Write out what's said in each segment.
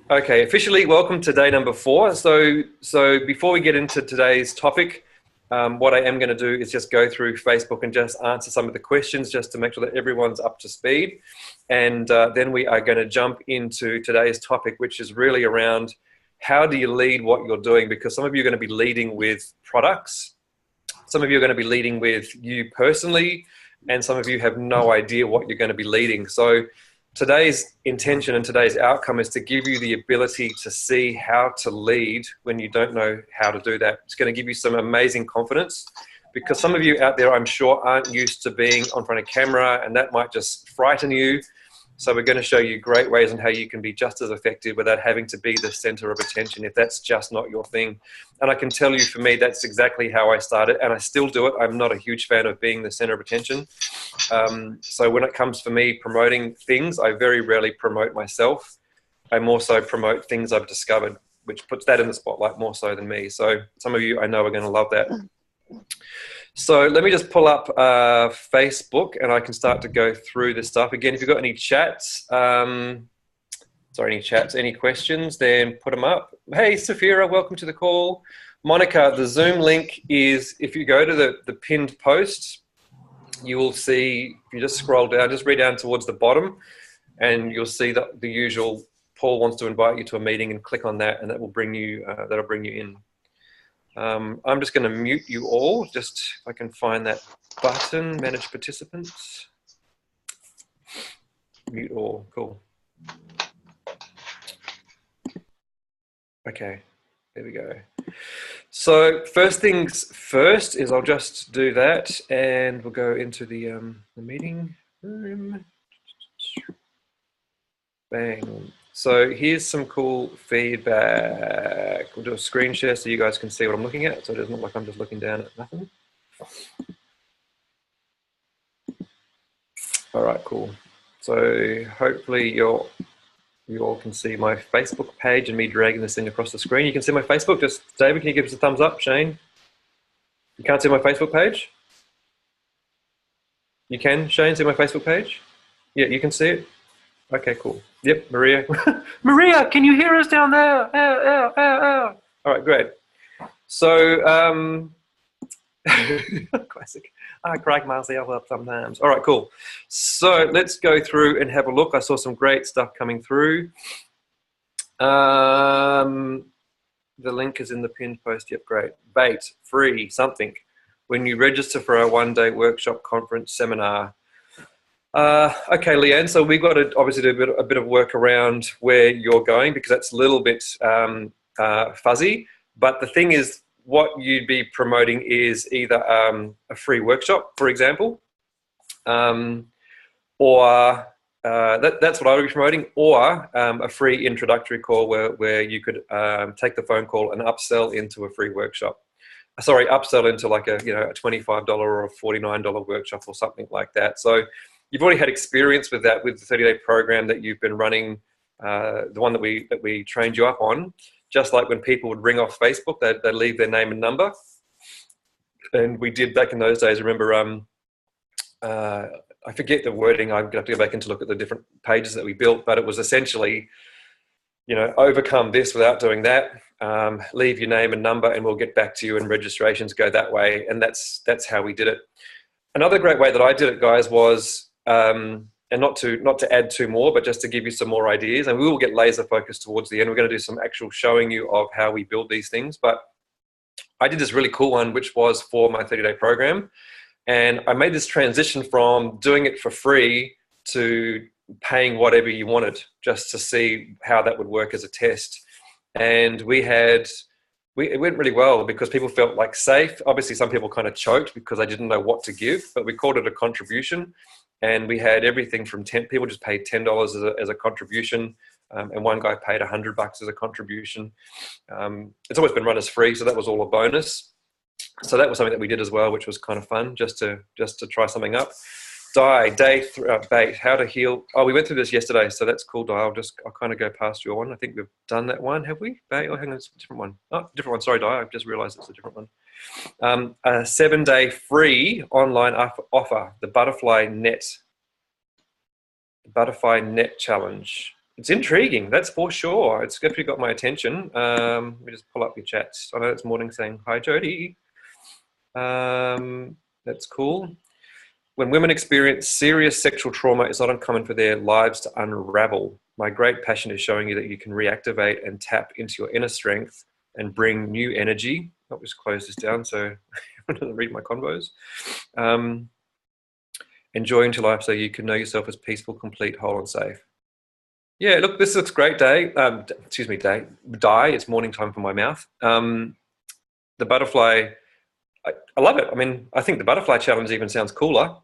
Okay, officially welcome to day number 4. So before we get into today's topic, what I am going to do is just go through Facebook and just answer some of the questions just to make sure that everyone's up to speed. And then we are going to jump into today's topic, which is really around how do you lead what you're doing? Because some of you are going to be leading with products. Some of you are going to be leading with you personally, and some of you have no idea what you're going to be leading. So today's intention and today's outcome is to give you the ability to see how to lead when you don't know how to do that. It's going to give you some amazing confidence, because some of you out there, I'm sure, aren't used to being on front of camera, and that might just frighten you. So we're going to show you great ways on how you can be just as effective without having to be the center of attention if that's just not your thing. And I can tell you, for me, that's exactly how I started, and I still do it. I'm not a huge fan of being the center of attention. So when it comes for me promoting things, I very rarely promote myself. I more so promote things I've discovered, which puts that in the spotlight more so than me. So some of you I know are going to love that. So let me just pull up Facebook and I can start to go through this stuff. Again, if you've got any chats, any questions, then put them up. Hey, Safira, welcome to the call. Monica, the Zoom link is, if you go to the pinned post, you will see, if you just scroll down, just read down towards the bottom, and you'll see that the usual Paul wants to invite you to a meeting, and click on that, and that will bring you, that'll bring you in. I'm just going to mute you all, just if I can find that button, manage participants. Mute all, cool. Okay, there we go. So first things first is I'll just do that, and we'll go into the meeting room. Bang. So here's some cool feedback. We'll do a screen share so you guys can see what I'm looking at, so it doesn't look like I'm just looking down at nothing. All right, cool. So hopefully you all can see my Facebook page and me dragging this thing across the screen. You can see my Facebook. Just David, can you give us a thumbs up? Shane, you can't see my Facebook page? You can, Shane, see my Facebook page? Yeah, you can see it? Okay, cool. Yep, Maria. Maria, can you hear us down there? All right, great. So, classic. Craig Marcial up sometimes. All right, cool. So let's go through and have a look. I saw some great stuff coming through. The link is in the pinned post. Yep, great. Bait, free, something. When you register for our one-day workshop, conference, seminar. Okay, Leanne, so we've got to obviously do a bit of work around where you're going, because that's a little bit fuzzy. But the thing is, what you'd be promoting is either a free workshop, for example, or that's what I would be promoting, or a free introductory call where you could take the phone call and upsell into a free workshop. Sorry, upsell into like a $25 or a $49 workshop or something like that. So you've already had experience with that, with the 30-day program that you've been running, the one that we trained you up on. Just like when people would ring off Facebook, they'd leave their name and number. And we did back in those days, remember, I forget the wording, I'm gonna have to go back and look at the different pages that we built, but it was essentially, overcome this without doing that, leave your name and number and we'll get back to you, and registrations go that way. And that's how we did it. Another great way that I did it, guys, was, and not to add two more, but just to give you some more ideas, and we will get laser focused towards the end. We're going to do some actual showing you of how we build these things. But I did this really cool one, which was for my 30-day program. And I made this transition from doing it for free to paying whatever you wanted, just to see how that would work as a test. And it went really well, because people felt like safe. Obviously, some people kind of choked because they didn't know what to give, but we called it a contribution. And we had everything from people just paid $10 as a contribution, and one guy paid $100 as a contribution. It's always been run as free, so that was all a bonus. So that was something that we did as well, which was kind of fun, just to try something up. Bait, how to heal. Oh, we went through this yesterday, so that's cool, Di. I'll kind of go past your one. I think we've done that one, have we? Bait, hang on, it's a different one. Oh, different one. Sorry, Di. I've just realised it's a different one. A 7-day free online offer, the Butterfly Net Challenge. it's intriguing, that's for sure. It's definitely got my attention. Let me just pull up your chats. I know it's morning saying, hi, Jody. That's cool. When women experience serious sexual trauma, it's not uncommon for their lives to unravel. My great passion is showing you that you can reactivate and tap into your inner strength and bring new energy. I'll just close this down so I don't read my convos. Enjoy into life so you can know yourself as peaceful, complete, whole, and safe. Yeah, look, this looks great, Di. It's morning time for my mouth. The butterfly, I love it. I mean, I think the butterfly challenge even sounds cooler,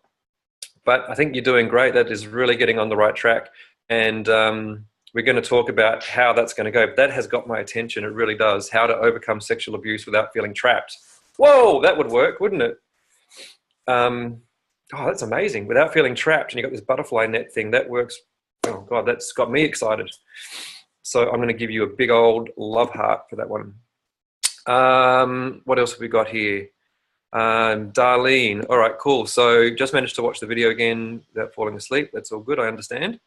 but I think you're doing great. That is really getting on the right track. And we're going to talk about how that's going to go. But that has got my attention. It really does. How to overcome sexual abuse without feeling trapped. Whoa, that would work, wouldn't it? Oh, that's amazing. Without feeling trapped, and you got this butterfly net thing, that works. Oh God, that's got me excited. So I'm going to give you a big old love heart for that one. What else have we got here? Darlene. All right, cool. So just managed to watch the video again without falling asleep. That's all good, I understand.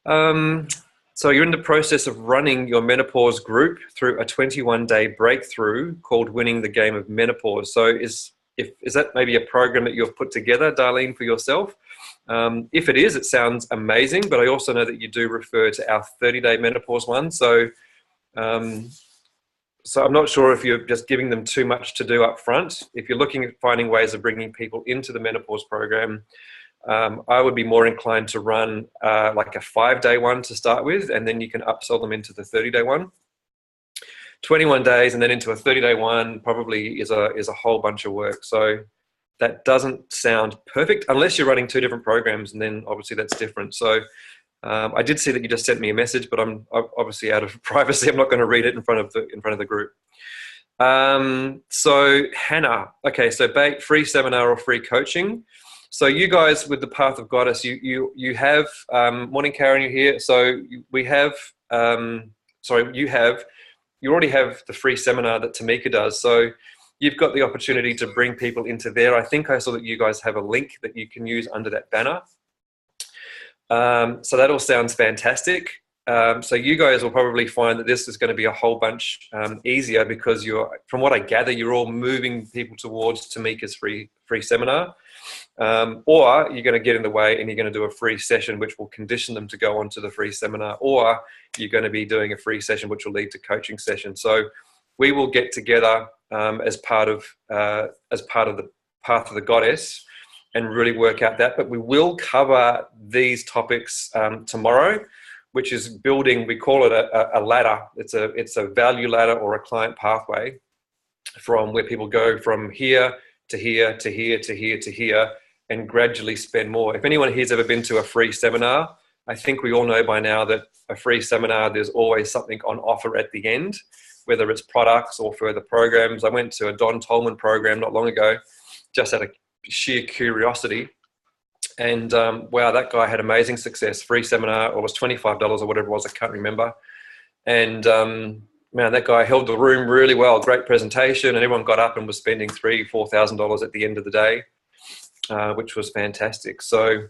So you're in the process of running your menopause group through a 21-day breakthrough called Winning the Game of Menopause. So is that maybe a program that you've put together, Darlene, for yourself? If it is, it sounds amazing, but I also know that you do refer to our 30-day menopause one. So I'm not sure if you're just giving them too much to do up front. If you're looking at finding ways of bringing people into the menopause program, I would be more inclined to run like a 5-day one to start with, and then you can upsell them into the 30-day one. 21 days and then into a 30-day one probably is a whole bunch of work. So that doesn't sound perfect unless you're running 2 different programs, and then obviously that's different. So I did see that you just sent me a message, but I'm obviously out of privacy. I'm not going to read it in front of the group. So Hannah, okay, so free seminar or free coaching. So you guys with the Path of Goddess, you have morning, Karen, you're here. So we have you already have the free seminar that Tamika does. So you've got the opportunity to bring people into there. I think I saw that you guys have a link that you can use under that banner. So that all sounds fantastic. So you guys will probably find that this is going to be a whole bunch easier because from what I gather, you're all moving people towards Tamika's free seminar. Or you're going to get in the way and you're going to do a free session which will condition them to go on to the free seminar, or you're going to be doing a free session which will lead to coaching sessions. So we will get together as part of the Path of the Goddess and really work out that. But we will cover these topics tomorrow, which is building, we call it a ladder. It's a value ladder or a client pathway from where people go from here to here to here to here to here and gradually spend more. If anyone here's ever been to a free seminar, I think we all know by now that a free seminar, there's always something on offer at the end, whether it's products or further programs. I went to a Don Tolman program not long ago, just out of sheer curiosity. And wow, that guy had amazing success. Free seminar, or it was $25 or whatever it was, I can't remember. And man, that guy held the room really well. Great presentation, and everyone got up and was spending $3,000, $4,000 at the end of the day, which was fantastic. So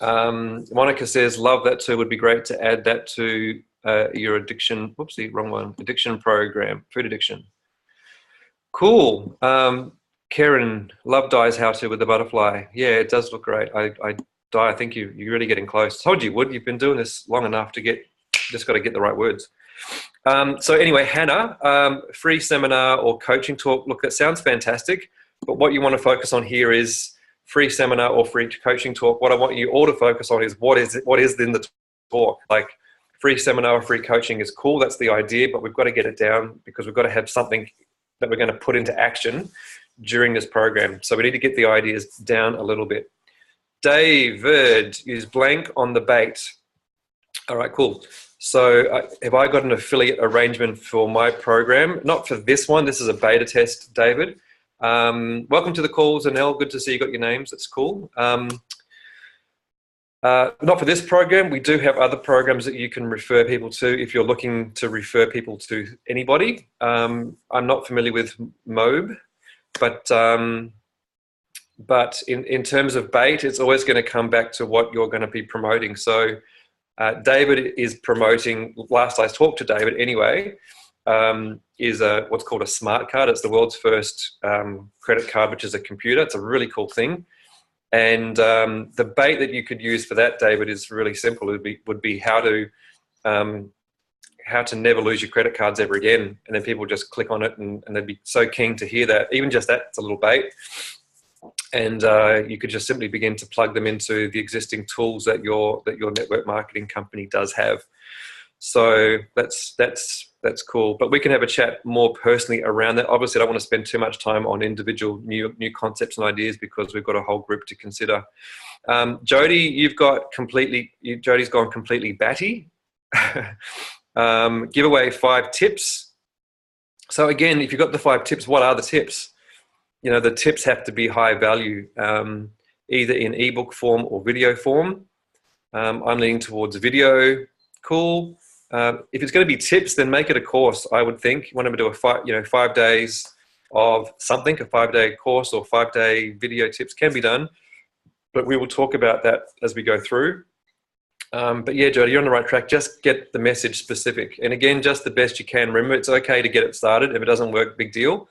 Monica says, love that too. Would be great to add that to your addiction. Whoopsie, wrong one. Addiction program, food addiction. Cool. Karen, love Di's how to with the butterfly. Yeah, it does look great. Di, I think you're really getting close. Told you would. You've been doing this long enough to just got to get the right words. So anyway, Hannah, free seminar or coaching talk. Look, that sounds fantastic. But what you want to focus on here is free seminar or free coaching talk. What I want you all to focus on is what is in the talk. Like free seminar or free coaching is cool. That's the idea, but we've got to get it down because we've got to have something that we're going to put into action during this program. So we need to get the ideas down a little bit. David is blank on the bait. All right, cool. So have I got an affiliate arrangement for my program? Not for this one. This is a beta test, David. Welcome to the call, Zanel. Good to see you got your names. That's cool. Not for this program. We do have other programs that you can refer people to if you're looking to refer people to anybody. I'm not familiar with MOBE, but in terms of bait, it's always going to come back to what you're going to be promoting. So David is promoting, last I talked to David anyway, is what's called a smart card. It's the world's first credit card, which is a computer. It's a really cool thing. And the bait that you could use for that, David, is really simple. It would be how to never lose your credit cards ever again. And then people just click on it and they'd be so keen to hear that. Even just that, it's a little bait. And you could just simply begin to plug them into the existing tools that your network marketing company does have. So that's cool. But we can have a chat more personally around that. Obviously, I don't want to spend too much time on individual new concepts and ideas because we've got a whole group to consider. Jody, Jody's gone completely batty. Give away 5 tips. So again, if you've got the 5 tips, what are the tips? You know, the tips have to be high value, either in ebook form or video form. I'm leaning towards video. Cool. If it's going to be tips, then make it a course. I would think you want to do 5 days of something, a 5-day course or 5-day video tips can be done, but we will talk about that as we go through. But yeah, Jody, you're on the right track. Just get the message specific, and again, just the best you can. Remember, it's okay to get it started. If it doesn't work, big deal.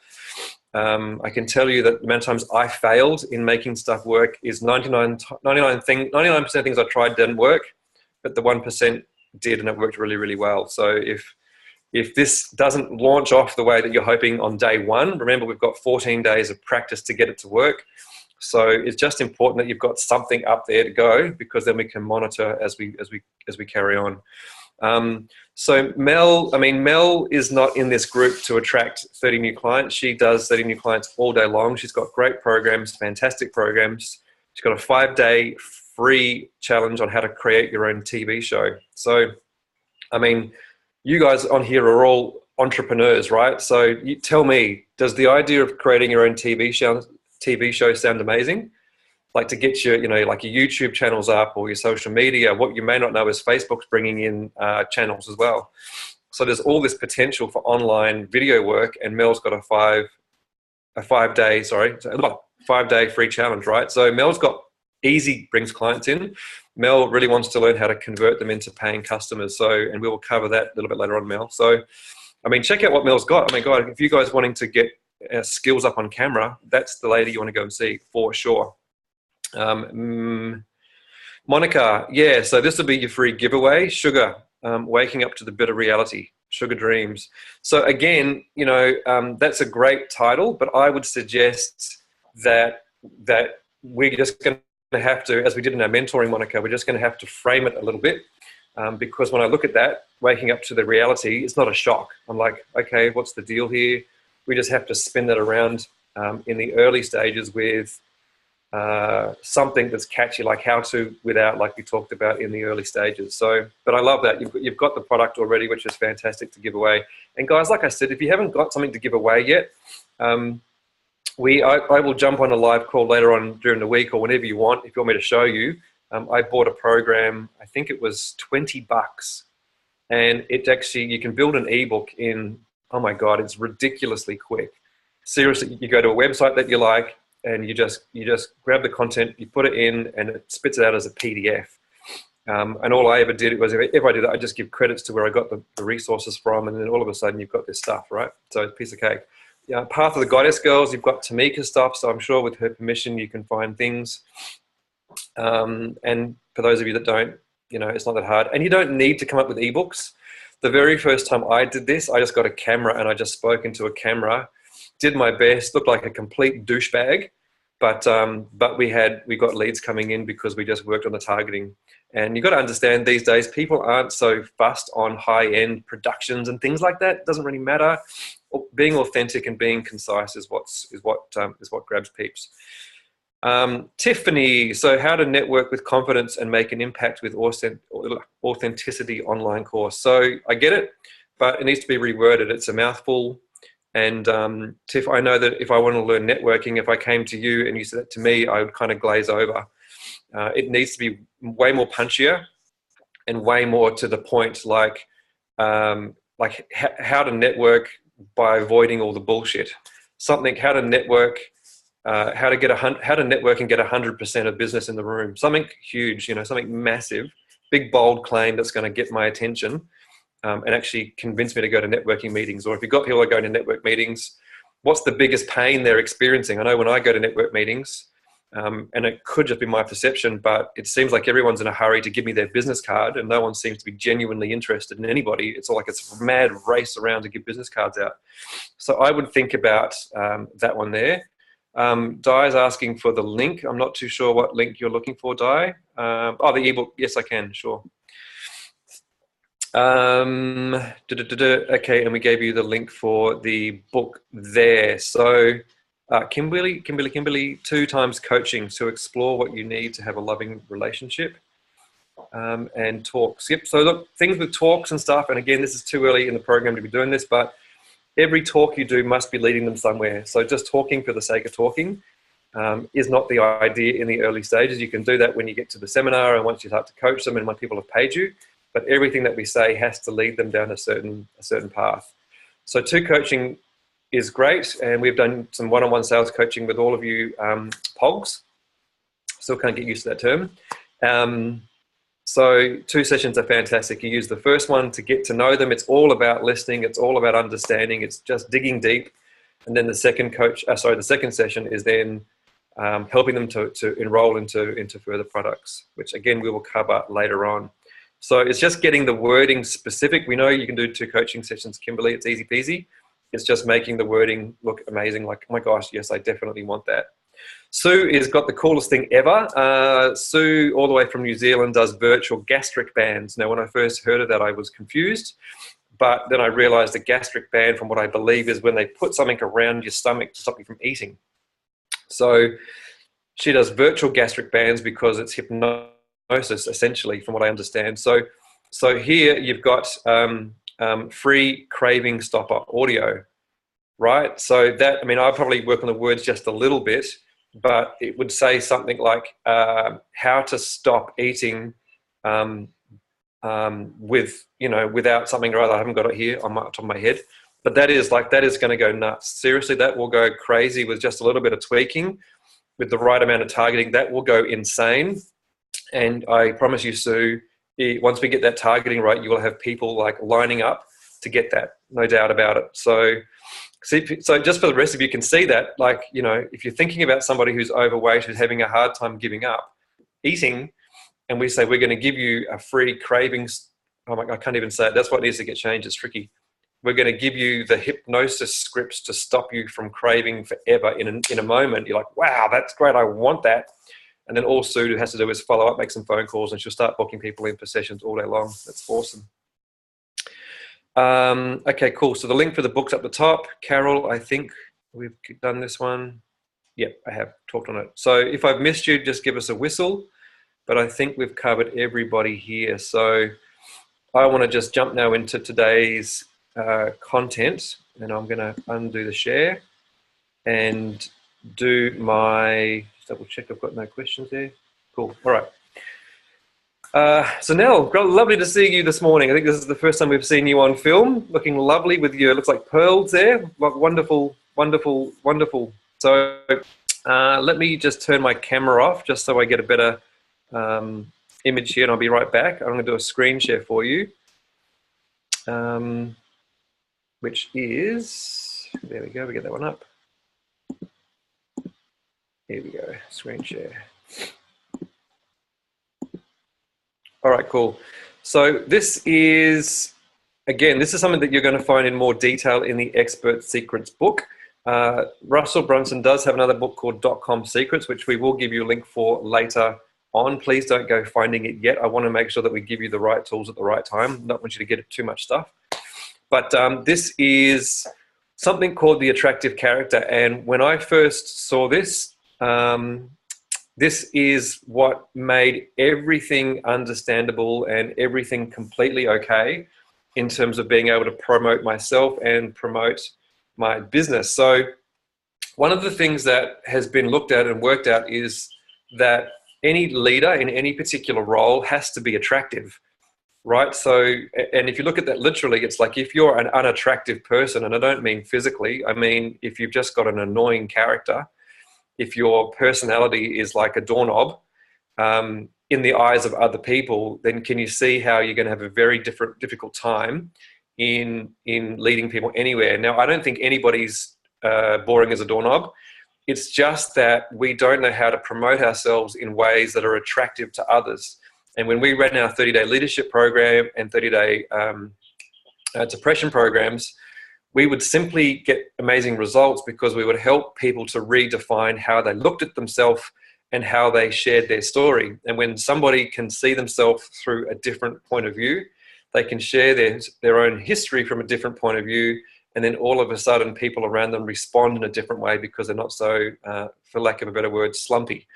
I can tell you that the amount of times I failed in making stuff work is 99% of things I tried didn't work, but the 1% did, and it worked really, really well. So if this doesn't launch off the way that you're hoping on day 1, remember we've got 14 days of practice to get it to work. So it's just important that you've got something up there to go, because then we can monitor as we carry on. So Mel is not in this group to attract 30 new clients. She does 30 new clients all day long. She's got great programs, fantastic programs. She's got a 5-day free challenge on how to create your own TV show. So, I mean, you guys on here are all entrepreneurs, right? So you tell me, does the idea of creating your own TV show sound amazing? Like to get your, like your YouTube channels up or your social media. What you may not know is Facebook's bringing in channels as well. So there's all this potential for online video work, and Mel's got a 5-day free challenge, right? So Mel's got easy brings clients in. Mel really wants to learn how to convert them into paying customers. So, and we will cover that a little bit later on, Mel. So, I mean, check out what Mel's got. Oh my God, if you guys wanting to get skills up on camera, that's the lady you want to go and see for sure. Monica, yeah, so this will be your free giveaway. Sugar, waking up to the bitter reality, Sugar Dreams. So again, that's a great title, but I would suggest that we're just going to have to, as we did in our mentoring, Monica, we're just going to have to frame it a little bit, because when I look at that, waking up to the reality, it's not a shock. I'm like, okay, what's the deal here? We just have to spin that around in the early stages with something that's catchy, like how to without, like we talked about in the early stages. So, but I love that you've got the product already, which is fantastic to give away. And guys, like I said, if you haven't got something to give away yet, I will jump on a live call later on during the week or whenever you want. If you want me to show you, I bought a program. I think it was $20, and it actually, you can build an ebook in, oh my God, it's ridiculously quick. Seriously, you go to a website that you like, and you just grab the content, you put it in, and it spits it out as a PDF. And all I ever did was, if I did that, I just give credits to where I got the resources from, and then all of a sudden you've got this stuff, right? So it's a piece of cake. Yeah, Path of the Goddess Girls, you've got Tamika stuff, so I'm sure with her permission you can find things. And for those of you that don't, it's not that hard. And you don't need to come up with ebooks. The very first time I did this, I just got a camera and I just spoke into a camera, did my best, looked like a complete douchebag, but we got leads coming in because we just worked on the targeting. And you've got to understand, these days people aren't so fussed on high-end productions and things like that. It doesn't really matter. Being authentic and being concise is what grabs peeps. Tiffany, so how to network with confidence and make an impact with authenticity online course. So I get it, but it needs to be reworded. It's a mouthful. And Tiff, I know that if I want to learn networking, if I came to you and you said that to me, I would kind of glaze over. It needs to be way more punchier and way more to the point, like how to network by avoiding all the bullshit. Something, how to network, how to network and get 100% of business in the room. Something huge, something massive big bold claim that's going to get my attention and actually convince me to go to networking meetings. Or if you've got people that are going to network meetings, what's the biggest pain they're experiencing? I know when I go to network meetings, and it could just be my perception, but it seems like everyone's in a hurry to give me their business card and no one seems to be genuinely interested in anybody. It's all like it's a mad race around to give business cards out. So I would think about that one there. Di is asking for the link. I'm not too sure what link you're looking for, Di. Oh, the ebook. Yes, I can, sure. Okay, and we gave you the link for the book there. So Kimberly, 2 times coaching to explore what you need to have a loving relationship, and talks. Yep. So look, things with talks and stuff. And again, this is too early in the program to be doing this, but every talk you do must be leading them somewhere. So just talking for the sake of talking is not the idea in the early stages. You can do that when you get to the seminar and once you start to coach them and when people have paid you. But everything that we say has to lead them down a certain path. So 2 coaching is great, and we've done some one-on-one sales coaching with all of you POGs. Still can't get used to that term. So 2 sessions are fantastic. You use the first one to get to know them. It's all about listening. It's all about understanding. It's just digging deep. And then the second session is then helping them to enroll into further products, which again we will cover later on. So it's just getting the wording specific. We know you can do 2 coaching sessions, Kimberly. It's easy peasy. It's just making the wording look amazing. Like, oh my gosh, yes, I definitely want that. Sue has got the coolest thing ever. Sue, all the way from New Zealand, does virtual gastric bands. Now, when I first heard of that, I was confused. But then I realized a gastric band, from what I believe, is when they put something around your stomach to stop you from eating. So she does virtual gastric bands because it's hypnosis, essentially, from what I understand. So here you've got free craving stopper audio, right? So that, I mean, I probably work on the words just a little bit, but it would say something like how to stop eating with, without something or other. I haven't got it here on the top of my head, but that is going to go nuts. Seriously, that will go crazy with just a little bit of tweaking, with the right amount of targeting. That will go insane. And I promise you, Sue, once we get that targeting right, you will have people like lining up to get that, no doubt about it. So just for the rest of you can see that, like, if you're thinking about somebody who's overweight, who's having a hard time giving up eating, and we say we're going to give you a free cravings, I can't even say it. That's what needs to get changed. It's tricky. We're going to give you the hypnosis scripts to stop you from craving forever in a moment. You're like, wow, that's great. I want that. And then all Sue has to do is follow up, make some phone calls, and she'll start booking people in for sessions all day long. That's awesome. Okay, cool. So the link for the book's up the top. Carol, I think we've done this one. Yep, I have talked on it. So if I've missed you, just give us a whistle. But I think we've covered everybody here. So I want to just jump now into today's content, and I'm going to undo the share and do my... double check I've got no questions there. Cool. All right. So Nell, lovely to see you this morning. I think this is the first time we've seen you on film. Looking lovely with your, looks like pearls there. Wonderful, wonderful, wonderful. So let me just turn my camera off just so I get a better image here, and I'll be right back. I'm going to do a screen share for you, which is, there we go, we get that one up. Here we go, screen share. All right, cool. So this is, again, this is something that you're going to find in more detail in the Expert Secrets book. Russell Brunson does have another book called .com Secrets, which we will give you a link for later on. Please don't go finding it yet. I want to make sure that we give you the right tools at the right time. Not want you to get too much stuff. But this is something called the attractive character. And when I first saw this, this is what made everything understandable and everything completely okay in terms of being able to promote myself and promote my business. So one of the things that has been looked at and worked out is that any leader in any particular role has to be attractive, right? So, and if you look at that literally, it's like if you're an unattractive person, and I don't mean physically, I mean if you've just got an annoying character, if your personality is like a doorknob, in the eyes of other people, then can you see how you're going to have a very difficult time in leading people anywhere? Now, I don't think anybody's boring as a doorknob. It's just that we don't know how to promote ourselves in ways that are attractive to others. And when we ran our 30-day leadership program and 30-day depression programs, we would simply get amazing results because we would help people to redefine how they looked at themselves and how they shared their story. And when somebody can see themselves through a different point of view, they can share their own history from a different point of view, and then all of a sudden people around them respond in a different way because they're not so, for lack of a better word, slumpy.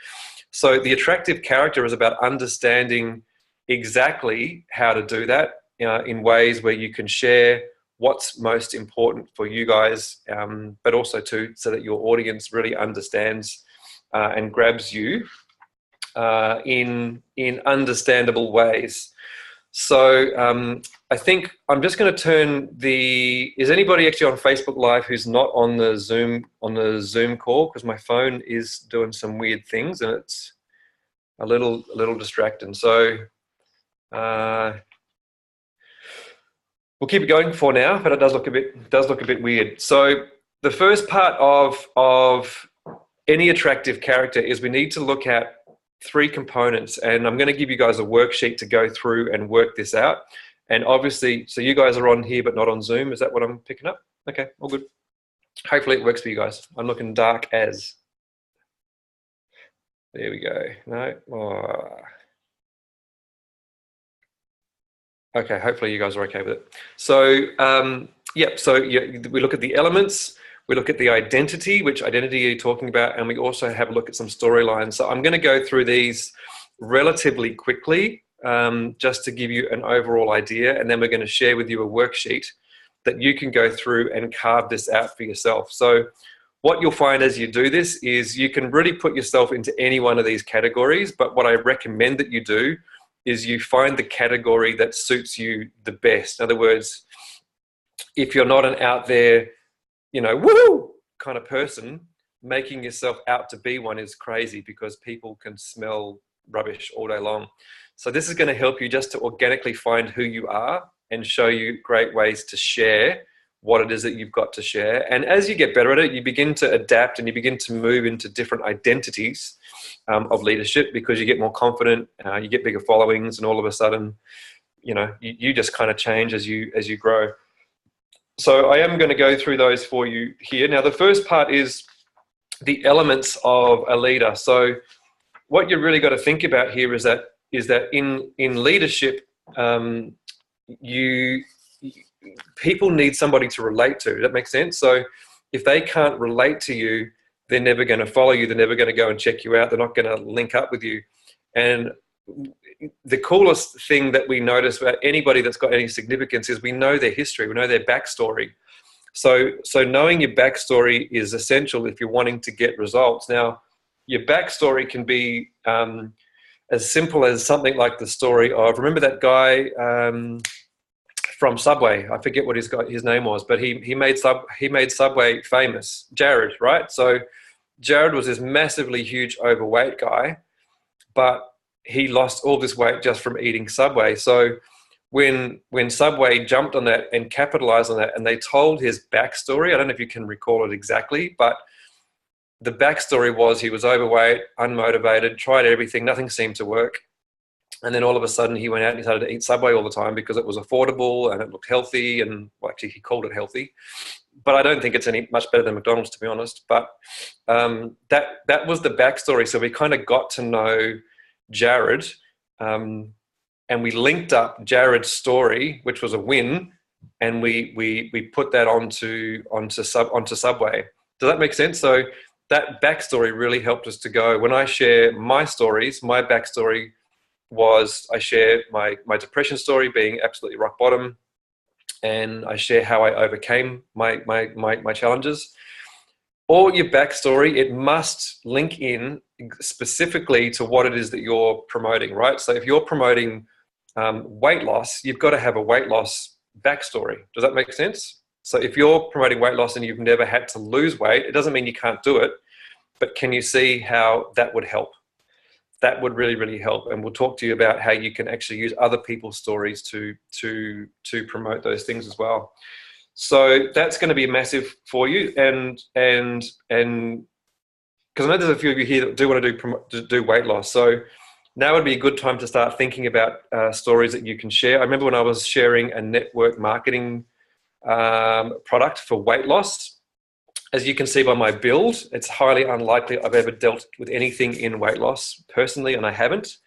So the attractive character is about understanding exactly how to do that in ways where you can share what's most important for you guys, but also too, so that your audience really understands and grabs you in understandable ways. So I think I'm just going to turn is anybody actually on Facebook Live who's not on the Zoom call? Because my phone is doing some weird things and it's a little distracting. So we'll keep it going for now, but it does look a bit weird. So the first part of any attractive character is we need to look at 3 components, and I'm going to give you guys a worksheet to go through and work this out. And obviously, so you guys are on here but not on Zoom. Is that what I'm picking up? Okay, all good. Hopefully it works for you guys. I'm looking dark as. There we go. No. Oh. Okay, hopefully you guys are okay with it. So, we look at the elements, we look at the identity, which identity are you talking about, and we also have a look at some storylines. So I'm going to go through these relatively quickly, just to give you an overall idea, and then we're going to share with you a worksheet that you can go through and carve this out for yourself. So what you'll find as you do this is you can really put yourself into any one of these categories, but what I recommend that you do is you find the category that suits you the best. In other words, if you're not an out there, woo kind of person, making yourself out to be one is crazy because people can smell rubbish all day long. So this is going to help you just to organically find who you are and show you great ways to share what it is that you've got to share. And as you get better at it, you begin to adapt and you begin to move into different identities of leadership because you get more confident, you get bigger followings, and all of a sudden, you just kind of change as you grow. So I am going to go through those for you here. Now, the first part is the elements of a leader. So what you really got to think about here is that in leadership, people need somebody to relate to. Does that make sense? So if they can't relate to you, they're never going to follow you. They're never going to go and check you out. They're not going to link up with you. And the coolest thing that we notice about anybody that's got any significance is we know their history. We know their backstory. So knowing your backstory is essential if you're wanting to get results. Now, your backstory can be as simple as something like the story of, remember that guy from Subway? I forget what his name was, but he made Subway famous. Jared, right? So Jared was this massively huge overweight guy, but he lost all this weight just from eating Subway. So when Subway jumped on that and capitalized on that, and they told his backstory, I don't know if you can recall it exactly, but the backstory was he was overweight, unmotivated, tried everything, nothing seemed to work. And then all of a sudden he went out and he started to eat Subway all the time because it was affordable and it looked healthy, and well, actually he called it healthy. But I don't think it's any much better than McDonald's, to be honest. But that was the backstory. So we kind of got to know Jared, and we linked up Jared's story, which was a win, and we put that onto Subway. Does that make sense? So that backstory really helped us to go. When I share my stories, my backstory was I share my depression story being absolutely rock bottom, and I share how I overcame my challenges. Or your backstory, it must link in specifically to what it is that you're promoting, right? So if you're promoting weight loss, you've got to have a weight loss backstory. Does that make sense? So if you're promoting weight loss and you've never had to lose weight, it doesn't mean you can't do it, but can you see how that would help? that would really, really help. And we'll talk to you about how you can actually use other people's stories to promote those things as well. So that's going to be massive for you. And because I know there's a few of you here that do want to do weight loss. So now would be a good time to start thinking about stories that you can share. I remember when I was sharing a network marketing product for weight loss. As you can see by my build, it's highly unlikely I've ever dealt with anything in weight loss personally, and I haven't.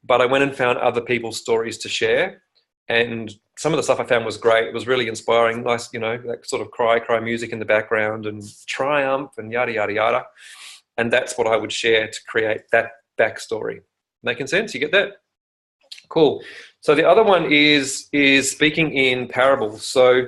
But I went and found other people's stories to share, and some of the stuff I found was great. It was really inspiring, nice, that sort of cry music in the background and triumph and yada, yada, yada. And that's what I would share to create that backstory. Making sense? You get that? Cool. So the other one is speaking in parables. So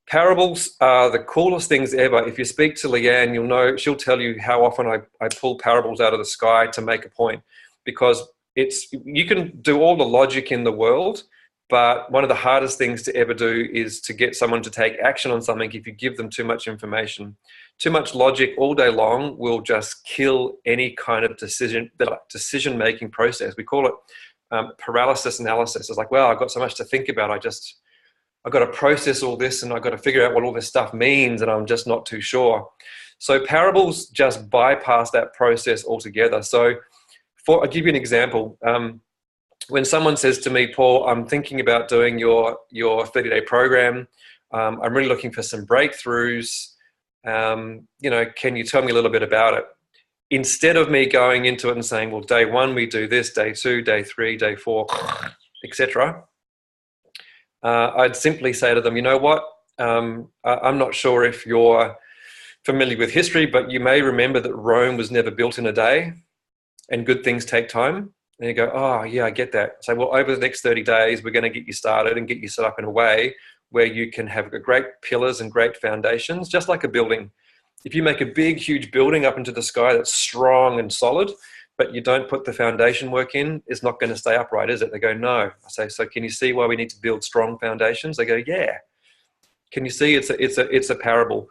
parables are the coolest things ever. If you speak to Leanne, you'll know, she'll tell you how often I pull parables out of the sky to make a point, because you can do all the logic in the world, but one of the hardest things to ever do is to get someone to take action on something if you give them too much information. Too much logic all day long will just kill any kind of decision-making process. We call it paralysis analysis. It's like, well, I've got so much to think about. I've got to process all this and I've got to figure out what all this stuff means, and I'm just not too sure. So parables just bypass that process altogether. So I'll give you an example. When someone says to me, Paul, I'm thinking about doing your 30-day program. I'm really looking for some breakthroughs. Can you tell me a little bit about it? Instead of me going into it and saying, well, day 1, we do this, day 2, day 3, day 4, etc. I'd simply say to them, you know what? I'm not sure if you're familiar with history, but you may remember that Rome was never built in a day, and good things take time. And you go, oh, yeah, I get that. So, well, over the next 30 days, we're going to get you started and get you set up in a way where you can have great pillars and great foundations, just like a building. If you make a big, huge building up into the sky that's strong and solid, but you don't put the foundation work in, it's not going to stay upright, is it? They go, no. I say, so can you see why we need to build strong foundations? They go, yeah. Can you see it's a parable?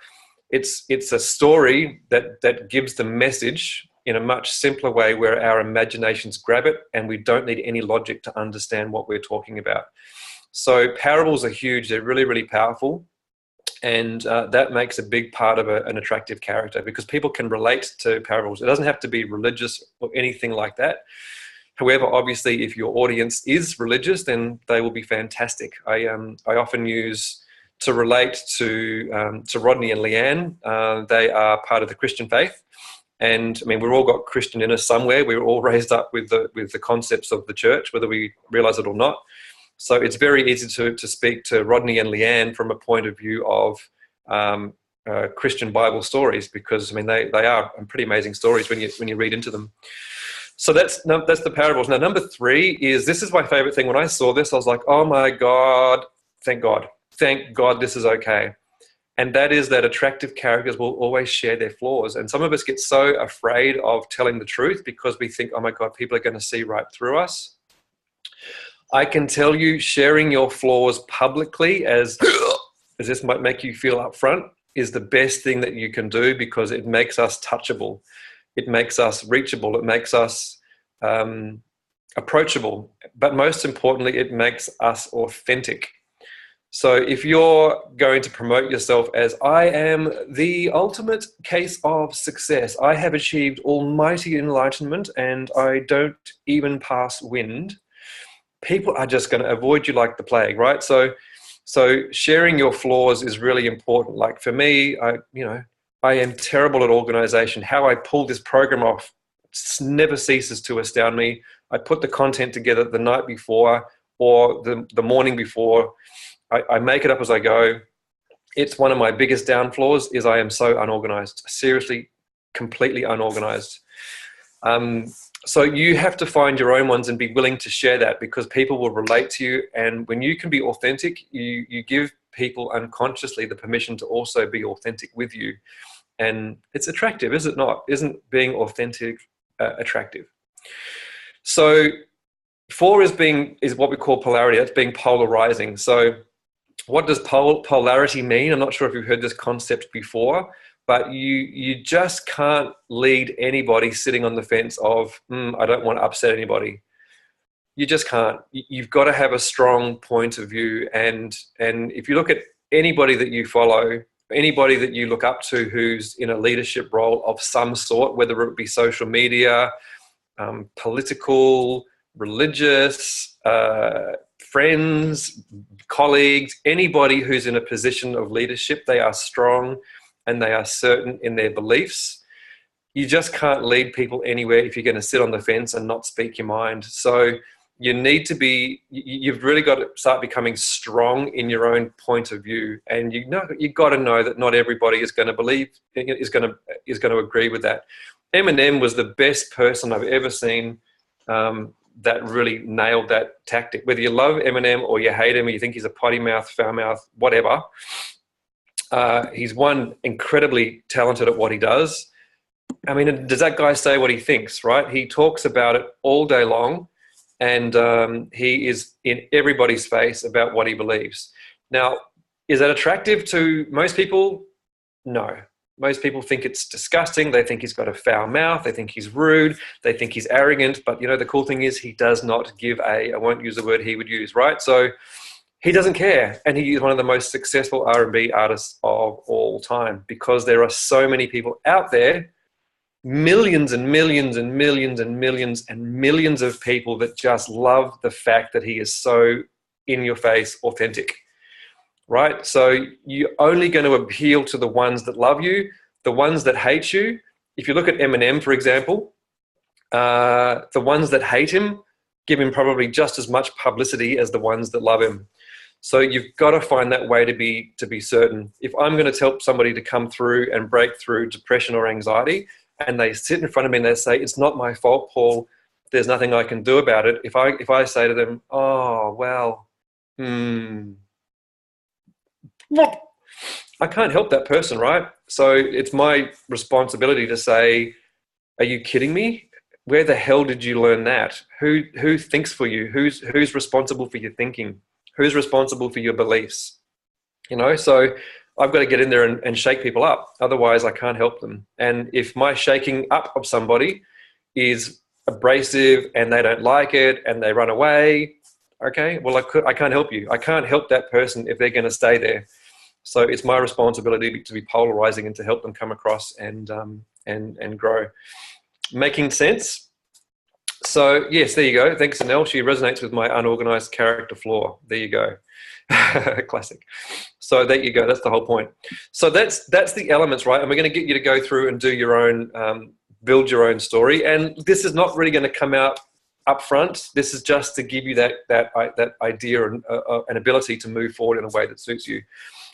It's a story that gives the message in a much simpler way where our imaginations grab it and we don't need any logic to understand what we're talking about. So parables are huge. They're really, really powerful. And that makes a big part of an attractive character, because people can relate to parables. It doesn't have to be religious or anything like that. However, obviously, if your audience is religious, then they will be fantastic. I often use to relate to Rodney and Leanne. They are part of the Christian faith. And I mean, we've all got Christian in us somewhere. We were all raised up with the concepts of the church, whether we realize it or not. So it's very easy to speak to Rodney and Leanne from a point of view of Christian Bible stories, because I mean they are pretty amazing stories when you read into them. So that's the parables. Now, number 3 is, this is my favorite thing. When I saw this, I was like, oh my God, thank God this is okay. And that is that attractive characters will always share their flaws. And some of us get so afraid of telling the truth because we think, oh my God, people are going to see right through us. I can tell you, sharing your flaws publicly, as this might make you feel upfront, is the best thing that you can do, because it makes us touchable. It makes us reachable. It makes us approachable. But most importantly, it makes us authentic. So if you're going to promote yourself as, I am the ultimate case of success, I have achieved almighty enlightenment and I don't even pass wind, people are just going to avoid you like the plague, right? So sharing your flaws is really important. Like for me, I am terrible at organization. How I pull this program off never ceases to astound me. I put the content together the night before or the morning before. I make it up as I go. It's one of my biggest downfalls is I am so unorganized, seriously, completely unorganized. So you have to find your own ones and be willing to share that, because people will relate to you. And when you can be authentic, you give people unconsciously the permission to also be authentic with you. And it's attractive, is it not? Isn't being authentic attractive? So 4 is what we call polarity. That's being polarizing. So what does polarity mean? I'm not sure if you've heard this concept before, but you just can't lead anybody sitting on the fence of, I don't want to upset anybody. You just can't. You've got to have a strong point of view. And if you look at anybody that you follow, anybody that you look up to who's in a leadership role of some sort, whether it be social media, political, religious, friends, colleagues, anybody who's in a position of leadership, they are strong and they are certain in their beliefs. You just can't lead people anywhere if you're going to sit on the fence and not speak your mind. So you need to be, you've really got to start becoming strong in your own point of view. And you've got to know that not everybody is going to believe, is going to agree with that. Eminem was the best person I've ever seen that really nailed that tactic. Whether you love Eminem or you hate him or you think he's a potty mouth, foul mouth, whatever, he's one, incredibly talented at what he does. I mean, does that guy say what he thinks, right? He talks about it all day long. And he is in everybody's face about what he believes. Now, is that attractive to most people? No. Most people think it's disgusting. They think he's got a foul mouth. They think he's rude. They think he's arrogant. But, the cool thing is he does not give I won't use the word he would use, right? So he doesn't care. And he is one of the most successful R&B artists of all time because there are so many people out there, millions and millions and millions and millions and millions of people that just love the fact that he is so in your face, authentic, right? So you're only going to appeal to the ones that love you, the ones that hate you. If you look at Eminem, for example, the ones that hate him give him probably just as much publicity as the ones that love him. So you've got to find that way to be certain. If I'm going to help somebody to come through and break through depression or anxiety, and they sit in front of me and they say, it's not my fault, Paul, there's nothing I can do about it. If I say to them, oh, well, I can't help that person, right? So it's my responsibility to say, are you kidding me? Where the hell did you learn that? Who thinks for you? Who's responsible for your thinking? Who's responsible for your beliefs? So I've got to get in there and shake people up. Otherwise, I can't help them. And if my shaking up of somebody is abrasive and they don't like it and they run away, okay, well, I can't help you. I can't help that person if they're going to stay there. So it's my responsibility to be polarizing and to help them come across and grow. Making sense? So, yes, there you go. Thanks, Anel. She resonates with my unorganized character flaw. There you go. Classic. So there you go. That's the whole point. So that's the elements, right? And we're going to get you to go through and do your own, build your own story. And this is not really going to come out up front. This is just to give you that idea and an ability to move forward in a way that suits you.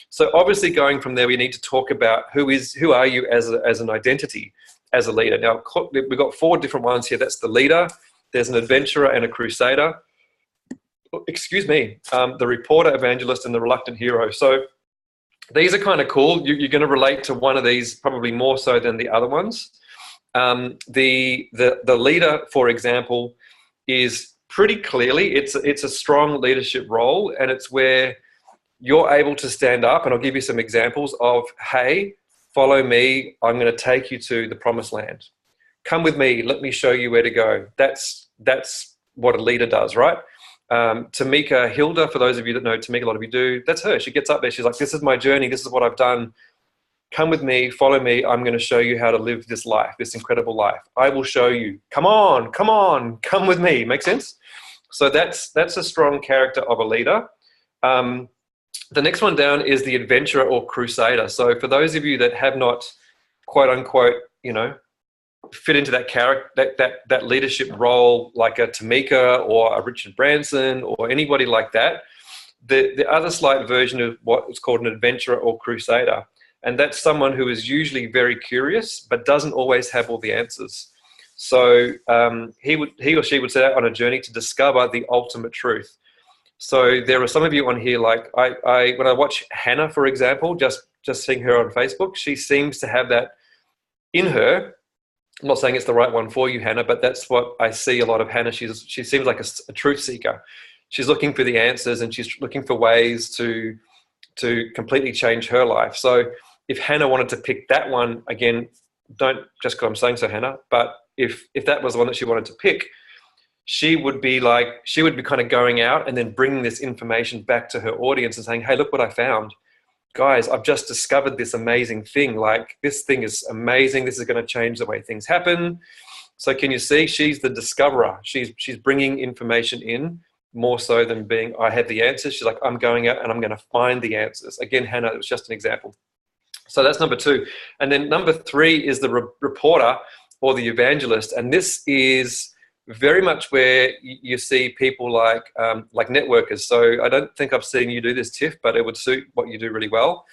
So obviously, going from there, we need to talk about who are you as an identity, as a leader. Now we've got 4 different ones here. That's the leader. There's an adventurer and a crusader. Excuse me, the reporter, evangelist, and the reluctant hero. So these are kind of cool. You're going to relate to one of these probably more so than the other ones. The leader, for example, is pretty clearly it's a strong leadership role, and it's where you're able to stand up. And I'll give you some examples of, hey, follow me. I'm going to take you to the promised land. Come with me. Let me show you where to go. That's what a leader does, right? Tamika Hilda, for those of you that know Tamika, a lot of you do, that's her. She gets up there. She's like, this is my journey. This is what I've done. Come with me. Follow me. I'm going to show you how to live this life, this incredible life. I will show you. Come on. Come with me. Make sense? So that's a strong character of a leader. The next one down is the adventurer or crusader. So for those of you that have not, quote unquote, fit into that character, that leadership role, like a Tamika or a Richard Branson or anybody like that, the other slight version of what is called an adventurer or crusader, and that's someone who is usually very curious but doesn't always have all the answers. So he or she would set out on a journey to discover the ultimate truth. So there are some of you on here, like when I watch Hannah, for example, just seeing her on Facebook, she seems to have that in her. I'm not saying it's the right one for you, Hannah, but that's what I see a lot of Hannah. She seems like a truth seeker. She's looking for the answers, and she's looking for ways to completely change her life. So if Hannah wanted to pick that one, again, don't just because I'm saying so, Hannah, but if that was the one that she wanted to pick, she would be kind of going out and then bringing this information back to her audience and saying, hey, look what I found. Guys, I've just discovered this amazing thing. Like, this thing is amazing. This is going to change the way things happen. So can you see, she's the discoverer. She's bringing information in more so than being, I have the answers. She's like, I'm going out and I'm going to find the answers. Again, Hannah, it was just an example. So that's number 2. And then number 3 is the reporter or the evangelist. And this is very much where you see people like networkers. So I don't think I've seen you do this, Tiff, but it would suit what you do really well,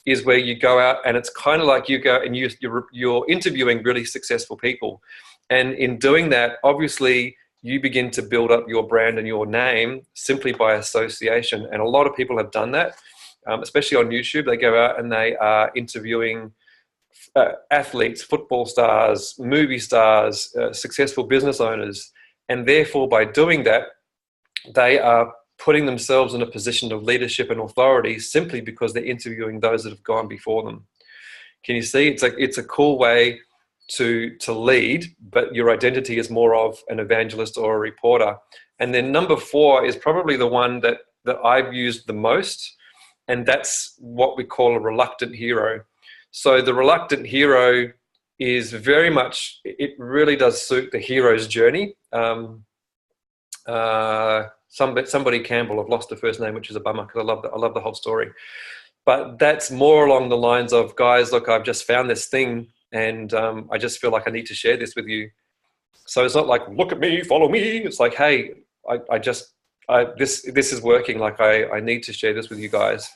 is where you go out and it's kind of like you go and you're interviewing really successful people. And in doing that, obviously, you begin to build up your brand and your name simply by association. And a lot of people have done that, especially on YouTube. They go out and they are interviewing athletes, football stars, movie stars, successful business owners. And therefore, by doing that, they are putting themselves in a position of leadership and authority simply because they're interviewing those that have gone before them. Can you see? It's a cool way to lead, but your identity is more of an evangelist or a reporter. And then number 4 is probably the one that I've used the most, and that's what we call a reluctant hero. So the reluctant hero is very much, it really does suit the hero's journey. Somebody Campbell, I've lost the first name, which is a bummer because I love the whole story. But that's more along the lines of, guys, look, I've just found this thing and I just feel like I need to share this with you. So it's not like, look at me, follow me. It's like, hey, this is working. Like I need to share this with you guys.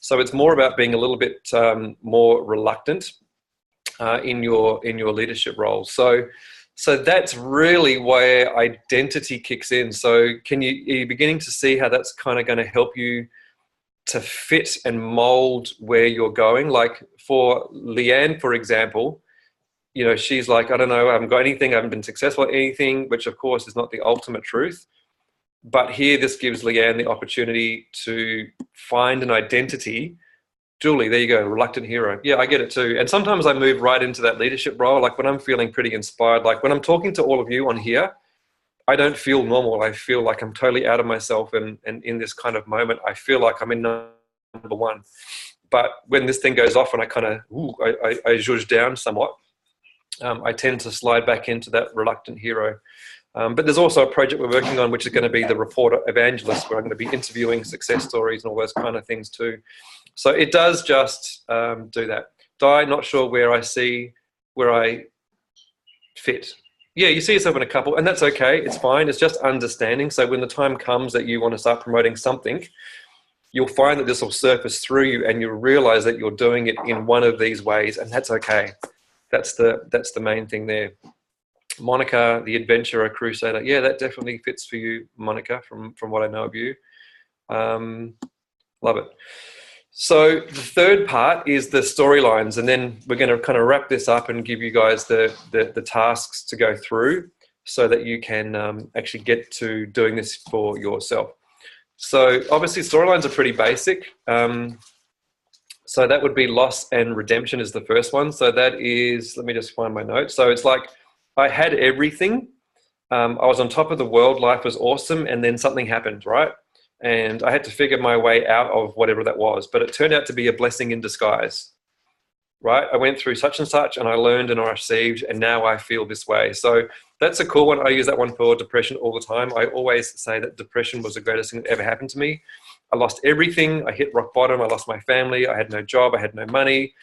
So it's more about being a little bit more reluctant in your leadership role. So that's really where identity kicks in. So are you beginning to see how that's kind of going to help you to fit and mold where you're going? Like for Leanne, for example, she's like, I don't know, I haven't got anything, I haven't been successful at anything, which of course is not the ultimate truth. But here, this gives Leanne the opportunity to find an identity. Julie, there you go, reluctant hero. Yeah, I get it too. And sometimes I move right into that leadership role, like when I'm feeling pretty inspired, like when I'm talking to all of you on here, I don't feel normal. I feel like I'm totally out of myself. And in this kind of moment, I feel like I'm in number 1. But when this thing goes off and I kind of, I zhuzh down somewhat, I tend to slide back into that reluctant hero. But there's also a project we're working on, which is going to be the reporter evangelist, where I'm going to be interviewing success stories and all those kind of things too. So it does just do that. Di, not sure where I fit. Yeah, you see yourself in a couple, and that's okay. It's fine. It's just understanding. So when the time comes that you want to start promoting something, you'll find that this will surface through you, and you'll realize that you're doing it in one of these ways, and that's okay. That's the main thing there. Monica, the adventurer crusader. Yeah, that definitely fits for you, Monica, from what I know of you. Love it. So the third part is the storylines, and then we're going to kind of wrap this up and give you guys the tasks to go through so that you can actually get to doing this for yourself. So obviously storylines are pretty basic. So that would be loss and redemption is the first one. So that is, let me just find my notes. So it's like, I had everything. I was on top of the world. Life was awesome. And then something happened, right? And I had to figure my way out of whatever that was. But it turned out to be a blessing in disguise, right? I went through such and such and I learned and I received, and now I feel this way. So that's a cool one. I use that one for depression all the time. I always say that depression was the greatest thing that ever happened to me. I lost everything. I hit rock bottom. I lost my family. I had no job. I had no money.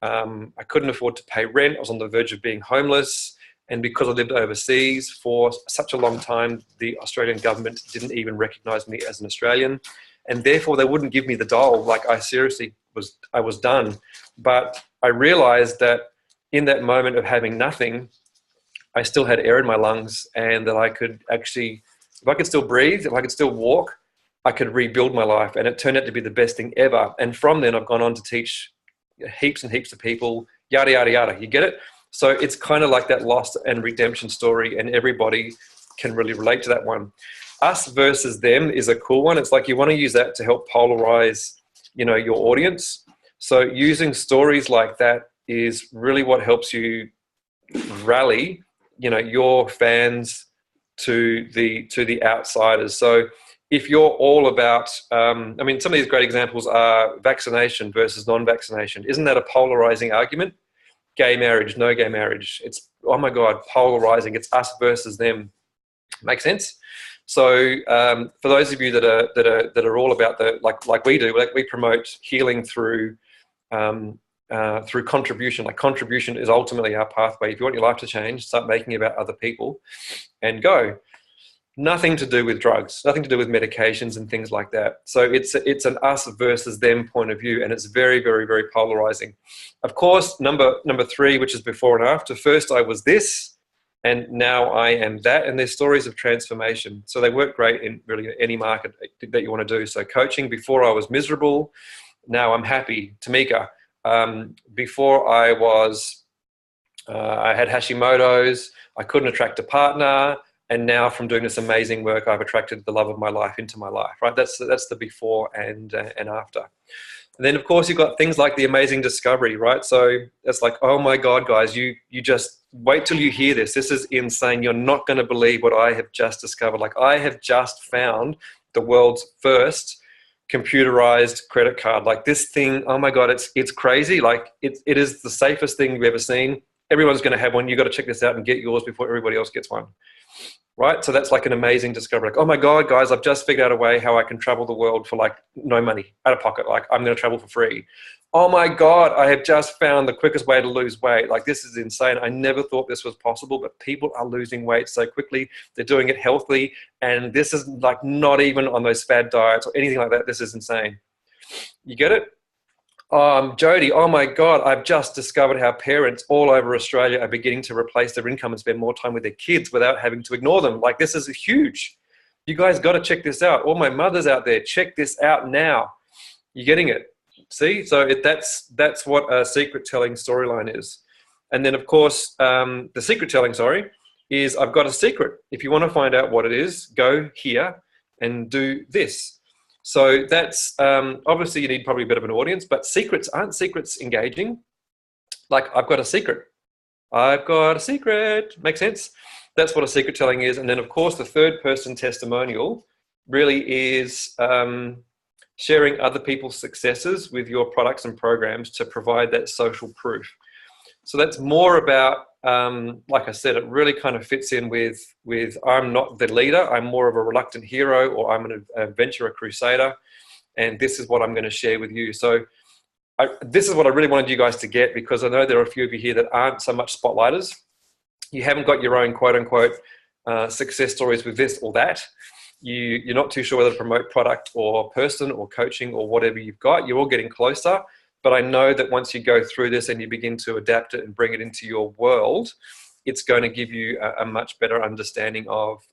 I couldn't afford to pay rent. I was on the verge of being homeless. And because I lived overseas for such a long time, the Australian government didn't even recognize me as an Australian. And therefore, they wouldn't give me the dole. Like I seriously was done. But I realized that in that moment of having nothing, I still had air in my lungs, and that I could actually, if I could still breathe, if I could still walk, I could rebuild my life. And it turned out to be the best thing ever. And from then, I've gone on to teach heaps and heaps of people, yada, yada, yada. You get it? So it's kind of like that loss and redemption story, and everybody can really relate to that one. Us versus them is a cool one. It's like you want to use that to help polarize, your audience. So using stories like that is really what helps you rally, your fans to the outsiders. So if you're all about, some of these great examples are vaccination versus non-vaccination. Isn't that a polarizing argument? Gay marriage, no gay marriage. It's, oh my God, polarizing. It's us versus them. Make sense? So for those of you that are all about like we do, like we promote healing through contribution. Like contribution is ultimately our pathway. If you want your life to change, start making it about other people and go. Nothing to do with drugs, nothing to do with medications and things like that. So it's an us versus them point of view, and it's very, very, very polarizing. Of course, number 3, which is before and after. First I was this, and now I am that, and there's stories of transformation. So they work great in really any market that you want to do. So coaching, before I was miserable, now I'm happy. Tamika, before I had Hashimoto's, I couldn't attract a partner, and now from doing this amazing work, I've attracted the love of my life into my life, right? That's the before and after. And then of course you've got things like the amazing discovery, right? So it's like, oh my God, guys, you just wait till you hear this. This is insane. You're not going to believe what I have just discovered. Like, I have just found the world's first computerized credit card. Like, this thing, oh my God, it's crazy. Like it is the safest thing you've ever seen. Everyone's going to have one. You've got to check this out and get yours before everybody else gets one. Right? So that's like an amazing discovery. Like, oh my God, guys, I've just figured out a way how I can travel the world for like no money, out of pocket. Like, I'm going to travel for free. Oh my God, I have just found the quickest way to lose weight. Like, this is insane. I never thought this was possible, but people are losing weight so quickly. They're doing it healthily. And this is like not even on those fad diets or anything like that. This is insane. You get it? Jody, oh my God, I've just discovered how parents all over Australia are beginning to replace their income and spend more time with their kids without having to ignore them. Like, this is huge. You guys got to check this out. All my mothers out there, check this out now. You're getting it. See? So that's what a secret telling storyline is. And then, of course, the secret telling, is I've got a secret. If you want to find out what it is, go here and do this. So that's, obviously you need probably a bit of an audience, but aren't secrets engaging? Like, I've got a secret. I've got a secret. Makes sense? That's what a secret telling is. And then, of course, the third person testimonial really is sharing other people's successes with your products and programs to provide that social proof. So that's more about, like I said, it really kind of fits in with I'm not the leader, I'm more of a reluctant hero, or I'm an adventurer crusader, and this is what I'm going to share with you. So this is what I really wanted you guys to get, because I know there are a few of you here that aren't so much spotlighters. You haven't got your own quote unquote success stories with this or that. You're not too sure whether to promote product or person or coaching or whatever you've got. You're all getting closer. But I know that once you go through this and you begin to adapt it and bring it into your world, it's going to give you a much better understanding of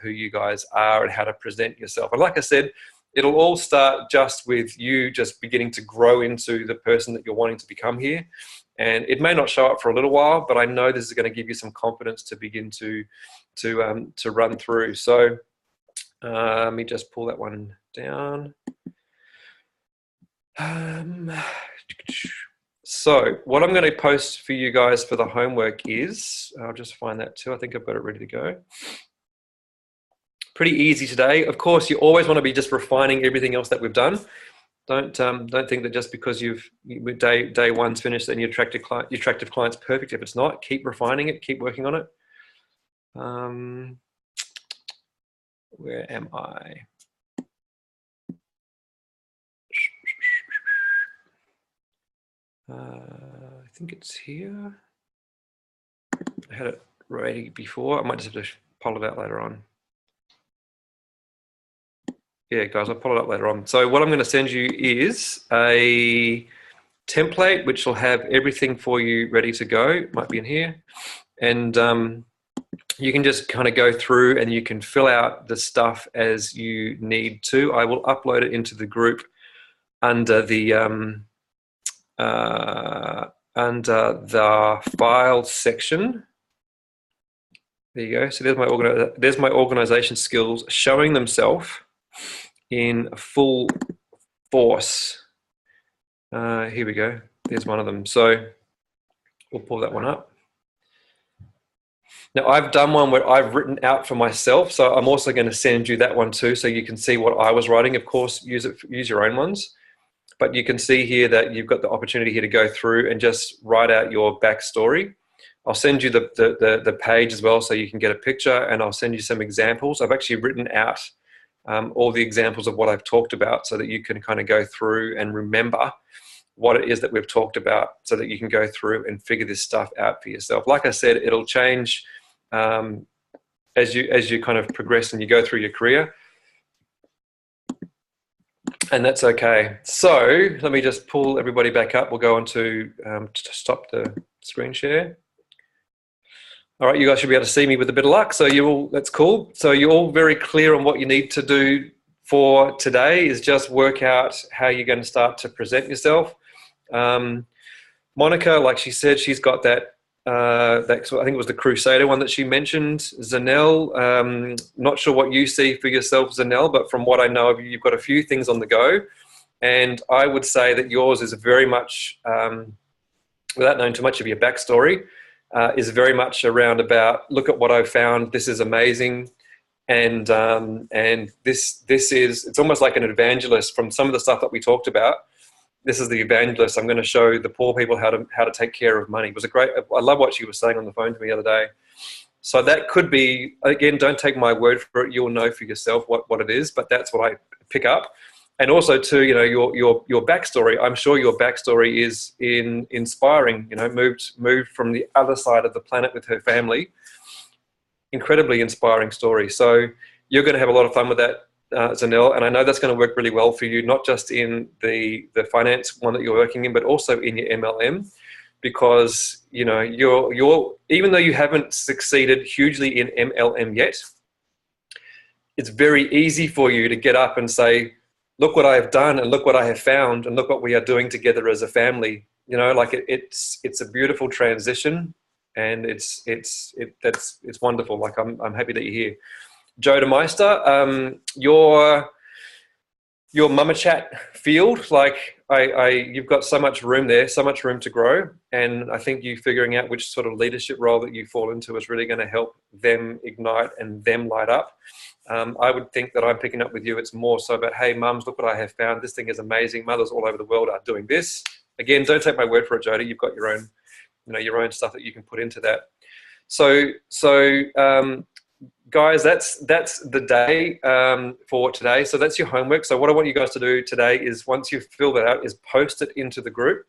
who you guys are and how to present yourself. And like I said, it'll all start just with you just beginning to grow into the person that you're wanting to become here. And it may not show up for a little while, but I know this is going to give you some confidence to begin to run through. So let me just pull that one down. So what I'm going to post for you guys for the homework is, I'll just find that too. I think I've got it ready to go. Pretty easy today. Of course, you always want to be just refining everything else that we've done. Don't think that just because day one's finished, then your attractive client's perfect. If it's not, keep refining it, keep working on it. Where am I? I think it's here. I had it ready before. I might just have to pull it out later on. Yeah, guys, I'll pull it up later on. So what I'm going to send you is a template which will have everything for you ready to go. It might be in here. And you can just kind of go through and you can fill out the stuff as you need to. I will upload it into the group under the file section. There you go. So there's my organization skills showing themselves in full force. Here we go. There's one of them. So we'll pull that one up. Now, I've done one where I've written out for myself, so I'm also going to send you that one too, so you can see what I was writing. Of course, use your own ones, but you can see here that you've got the opportunity here to go through and just write out your backstory. I'll send you the page as well, so you can get a picture, and I'll send you some examples. I've actually written out all the examples of what I've talked about, so that you can kind of go through and remember what it is that we've talked about, so that you can go through and figure this stuff out for yourself. Like I said, it'll change as you kind of progress and you go through your career, and that's okay. So let me just pull everybody back up. We'll go on to stop the screen share. All right, you guys should be able to see me with a bit of luck. So that's cool. So you're all very clear on what you need to do for today is just work out how you're going to start to present yourself. Monica, like she said, she's got that I think it was the Crusader one that she mentioned. Zanelle, not sure what you see for yourself, Zanelle, but from what I know of you, you've got a few things on the go. And I would say that yours is very much, without knowing too much of your backstory, is very much around about, look at what I've found, this is amazing. And this is, it's almost like an evangelist from some of the stuff that we talked about. This is the evangelist. I'm going to show the poor people how to take care of money. It was I love what she was saying on the phone to me the other day. So that could be, again, don't take my word for it. You'll know for yourself what it is, but that's what I pick up. And also too, you know, your backstory. I'm sure your backstory is inspiring. You know, moved from the other side of the planet with her family. Incredibly inspiring story. So you're going to have a lot of fun with that, Zanelle, and I know that's going to work really well for you, not just in the finance one that you're working in, but also in your MLM, because you know you're even though you haven't succeeded hugely in MLM yet, it's very easy for you to get up and say, look what I have done, and look what I have found, and look what we are doing together as a family. You know, like it's a beautiful transition, and it's wonderful. Like I'm happy that you're here. Joe de Meister, your Mama Chat field, like you've got so much room there, so much room to grow, and I think you figuring out which sort of leadership role that you fall into is really going to help them ignite and them light up. I would think that I'm picking up with you. It's more so about, hey, mums, look what I have found. This thing is amazing. Mothers all over the world are doing this. Again, don't take my word for it, Jody. You've got your own, you know, your own stuff that you can put into that. So guys, that's the day for today. So that's your homework. So what I want you guys to do today is, once you fill that out, is post it into the group.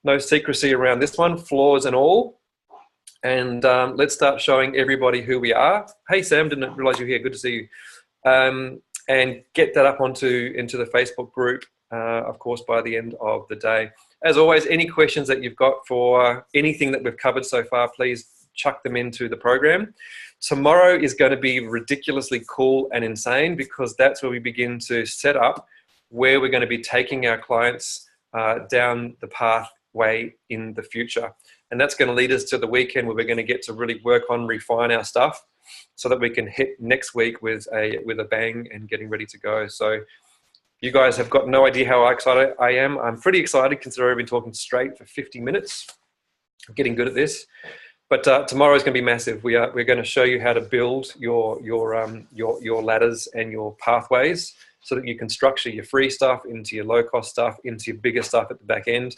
No secrecy around this one, flaws and all. And let's start showing everybody who we are. Hey, Sam, didn't realize you were here. Good to see you. And get that up into the Facebook group, of course, by the end of the day. As always, any questions that you've got for anything that we've covered so far, please chuck them into the program. Tomorrow is going to be ridiculously cool and insane, because that's where we begin to set up where we're going to be taking our clients down the pathway in the future. And that's going to lead us to the weekend where we're going to get to really work on, refine our stuff, so that we can hit next week with a bang and getting ready to go. So you guys have got no idea how excited I am. I'm pretty excited, considering I've been talking straight for 50 minutes. I'm getting good at this. But tomorrow is going to be massive. We're going to show you how to build your ladders and your pathways, so that you can structure your free stuff into your low-cost stuff, into your bigger stuff at the back end.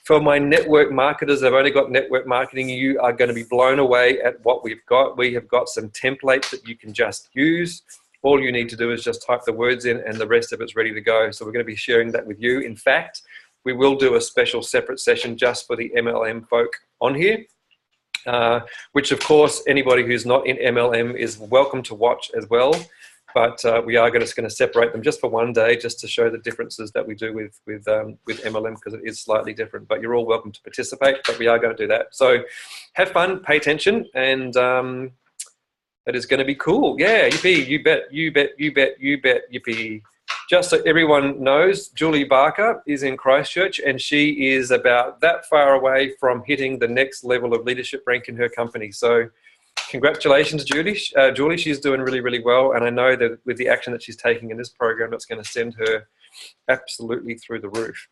For my network marketers, I've only got network marketing. You are going to be blown away at what we've got. We have got some templates that you can just use. All you need to do is just type the words in, and the rest of it's ready to go. So we're going to be sharing that with you. In fact, we will do a special separate session just for the MLM folk on here. Which of course anybody who's not in MLM is welcome to watch as well, but we are just going to separate them just for one day, just to show the differences that we do with MLM, because it is slightly different. But you're all welcome to participate, but we are going to do that. So have fun, pay attention, and it is going to be cool. Yeah, yippee, you bet, you bet, you bet, you bet, yippee. Just so everyone knows, Julie Barker is in Christchurch, and she is about that far away from hitting the next level of leadership rank in her company. So congratulations, Julie. Julie, she's doing really, really well. And I know that with the action that she's taking in this program, it's going to send her absolutely through the roof.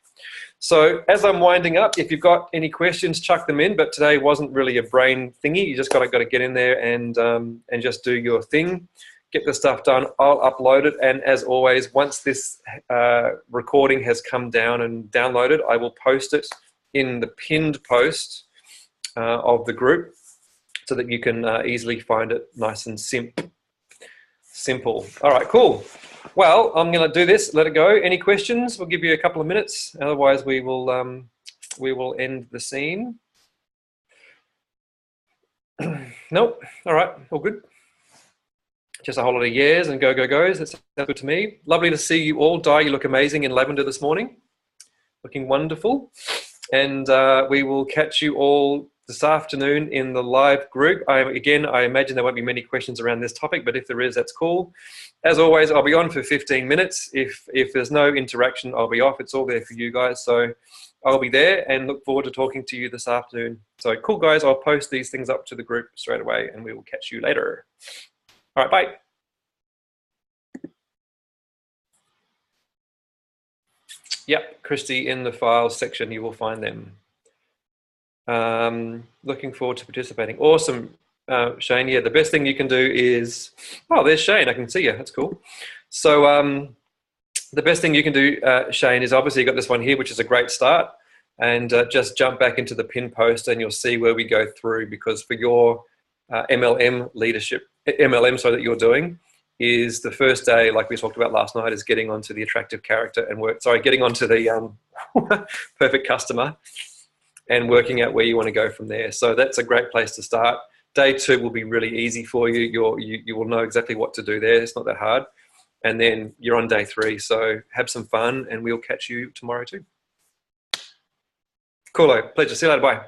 So as I'm winding up, if you've got any questions, chuck them in. But today wasn't really a brain thingy. You just got to get in there and just do your thing. Get the stuff done. I'll upload it. And as always, once this recording has come down and downloaded, I will post it in the pinned post of the group so that you can easily find it nice and simple. All right, cool. Well, I'm going to do this, let it go. Any questions? We'll give you a couple of minutes. Otherwise, we will end the scene. Nope. All right, all good. Just a whole lot of yeahs and go-go-goes. That's good to me. Lovely to see you all. Di, you look amazing in lavender this morning. Looking wonderful. And we will catch you all this afternoon in the live group. I imagine there won't be many questions around this topic, but if there is, that's cool. As always, I'll be on for 15 minutes. If there's no interaction, I'll be off. It's all there for you guys. So I'll be there and look forward to talking to you this afternoon. So cool, guys. I'll post these things up to the group straight away and we will catch you later. All right, bye. Yep, Christy, in the files section, you will find them. Looking forward to participating. Awesome, Shane. Yeah, the best thing you can do is, oh, there's Shane. I can see you. That's cool. So the best thing you can do, Shane, is obviously you got this one here, which is a great start. And just jump back into the pin post and you'll see where we go through, because for your MLM leadership, that you're doing, is the first day, like we talked about last night, is getting onto the attractive character and getting onto the perfect customer and working out where you want to go from there. So that's a great place to start. Day 2 will be really easy for you. You will know exactly what to do there. It's not that hard. And then you're on day 3. So have some fun and we'll catch you tomorrow too. Cool. Pleasure. See you later. Bye.